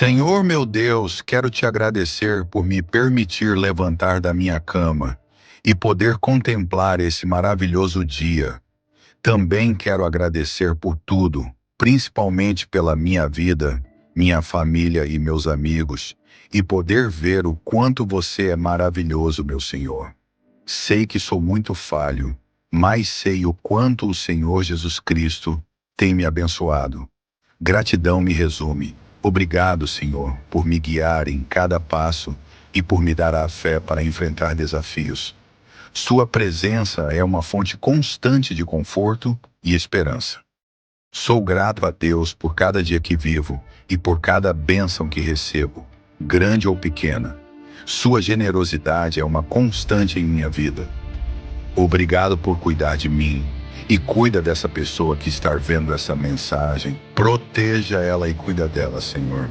Senhor meu Deus, quero te agradecer por me permitir levantar da minha cama e poder contemplar esse maravilhoso dia. Também quero agradecer por tudo, principalmente pela minha vida, minha família e meus amigos, e poder ver o quanto você é maravilhoso, meu Senhor. Sei que sou muito falho, mas sei o quanto o Senhor Jesus Cristo tem me abençoado. Gratidão me resume. Obrigado, Senhor, por me guiar em cada passo e por me dar a fé para enfrentar desafios. Sua presença é uma fonte constante de conforto e esperança. Sou grato a Deus por cada dia que vivo e por cada bênção que recebo, grande ou pequena. Sua generosidade é uma constante em minha vida. Obrigado por cuidar de mim e cuida dessa pessoa que está vendo essa mensagem. Proteja ela e cuida dela, Senhor.